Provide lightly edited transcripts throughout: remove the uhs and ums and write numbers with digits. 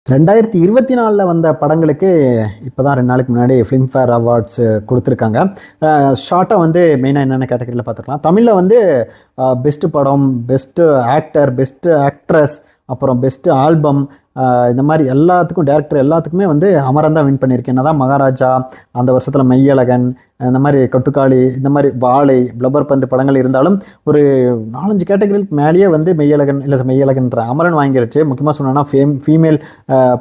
2024 வந்த படங்களுக்கு இப்போ தான் 2 நாளைக்கு முன்னாடி ஃபிலிம்ஃபேர் அவார்ட்ஸ் கொடுத்துருக்காங்க. ஷார்ட்டாக வந்து மெயினாக என்னென்ன கேட்டகரியில் பார்த்துக்கலாம். தமிழில் வந்து பெஸ்ட்டு படம், பெஸ்ட்டு ஆக்டர், பெஸ்ட்டு ஆக்ட்ரஸ், அப்புறம் பெஸ்ட்டு ஆல்பம், இந்த மாதிரி எல்லாத்துக்கும் டேரக்டர் எல்லாத்துக்குமே வந்து அமரன் தான் வின் பண்ணியிருக்கேன். என்ன தான் மகாராஜா, அந்த வருஷத்தில் மெய்யழகன், இந்த மாதிரி கொட்டுக்காளி, இந்த மாதிரி வாழை, பிளப்பர் பந்து படங்கள் இருந்தாலும் ஒரு 4-5 கேட்டகரிக்கு மேலேயே வந்து மெய்யழகன்ற அமரன் வாங்கிருச்சு. முக்கியமாக சொன்னோன்னா ஃபீமேல்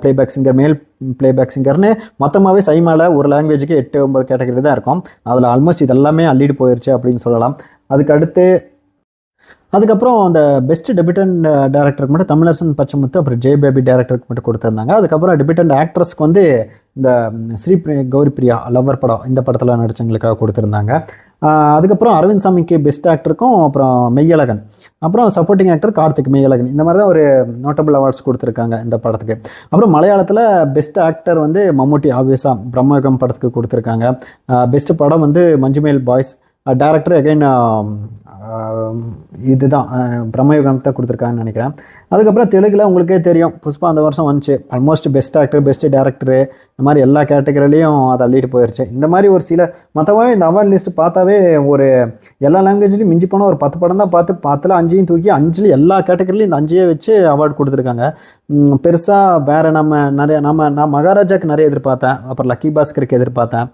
பிளேபேக் சிங்கர், மேல் பிளேபேக் சிங்கர்னு மொத்தமாகவே சைமாவில் ஒரு லாங்குவேஜுக்கு 8-9 கேட்டகரி தான் இருக்கும். அதில் ஆல்மோஸ்ட் இதெல்லாமே அள்ளிட்டு போயிடுச்சு அப்படின்னு சொல்லலாம். அதுக்கப்புறம் அந்த பெஸ்ட் டெபியூட்டன்ட் டேரக்டருக்கு மட்டும் தமிழரசன் பச்சைமுத்து, அப்புறம் ஜே பேபி டேரக்டருக்கு மட்டும் கொடுத்துருந்தாங்க. அதுக்கப்புறம் டெபியூட்டன்ட் ஆக்ட்ரஸ்க்கு வந்து இந்த கௌரி பிரியா லவ்வர் படம், இந்த படத்தில் நடித்தவங்களுக்காக கொடுத்துருந்தாங்க. அதுக்கப்புறம் அரவிந்த் சாமிக்கு பெஸ்ட் ஆக்டருக்கும், அப்புறம் மெய்யழகன், அப்புறம் சப்போர்ட்டிங் ஆக்டர் கார்த்திக், மெய்யழகன், இந்த மாதிரி தான் ஒரு நோட்டபிள் அவார்ட்ஸ் கொடுத்துருக்காங்க இந்த படத்துக்கு. அப்புறம் மலையாளத்தில் பெஸ்ட் ஆக்டர் வந்து மம்முட்டி, ஆப்வியஸாக பிரம்மயுகம் படத்துக்கு கொடுத்துருக்காங்க. பெஸ்ட் படம் வந்து மஞ்சுமேல் பாய்ஸ், டேரக்டர் அகைன் இதுதான் பிரம்மயுகம் தான் கொடுத்துருக்காங்கன்னு நினைக்கிறேன். அதுக்கப்புறம் தெலுங்கில் உங்களுக்கே தெரியும், புஷ்பா அந்த வருஷம் வந்துச்சு. Almost best actor, best director, இந்த மாதிரி எல்லா கேட்டகரிலையும் அதை அள்ளிட்டு போயிடுச்சு. இந்த மாதிரி ஒரு சில மற்றவே இந்த அவார்ட் லிஸ்ட் பார்த்தாவே ஒரு எல்லா லாங்குவேஜ்லையும் மிஞ்சி போனால் ஒரு 10 படம் தான் பார்த்துல 5ஐயும் தூக்கி 5 எல்லா கேட்டகரிலையும் இந்த 5 வச்சு அவார்டு கொடுத்துருக்காங்க. பெருசாக வேறு நான் மகாராஜாவுக்கு நிறைய எதிர்பார்த்தேன், அப்புறம் லக்கி பாஸ்கருக்கு எதிர்பார்த்தேன்.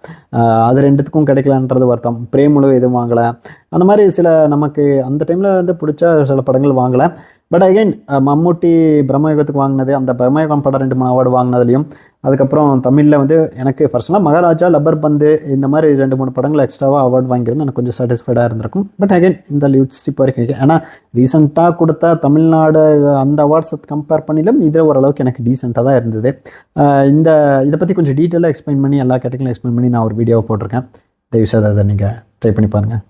அது 2த்துக்கும் கிடைக்கலன்றது வருத்தம். பிரேமுழு எதுவும் வாங்கலை. அந்த மாதிரி சில நமக்கு அந்த டைமில் வந்து பிடிச்ச சில படங்கள் வாங்கலை. பட் அகைன் மம்முட்டி பிரம்மயுகத்துக்கு வாங்கினது, அந்த பிரம்மயுகம் படம் 2-3 அவார்டு வாங்கினதுலையும், அதுக்கப்புறம் தமிழில் வந்து எனக்கு பர்சனலாக மகாராஜா, லப்பர் பந்து, இந்த மாதிரி 2-3 படங்கள் எக்ஸ்ட்ராவாக அவார்டு வாங்கியிருந்து எனக்கு கொஞ்சம் சாட்டிஸ்ஃபைடாக இருந்திருக்கும். பட் அகைன் இந்த லிஸ்ட் இப்போ வரைக்கும், ஏன்னா ரீசெண்டாக கொடுத்த தமிழ்நாடு அந்த அவார்ட்ஸை கம்பேர் பண்ணிலும் இதில் ஓரளவுக்கு எனக்கு டீசெண்டாக தான் இருந்தது. இதை பற்றி கொஞ்சம் டீட்டெயிலாக எக்ஸ்பிளைன் பண்ணி எல்லா கேட்டகரியும் எக்ஸ்பிளைன் பண்ணி நான் ஒரு வீடியோவை போட்டிருக்கேன். தயவுசெய்து அதை நீங்கள் ட்ரை பண்ணி பாருங்கள்.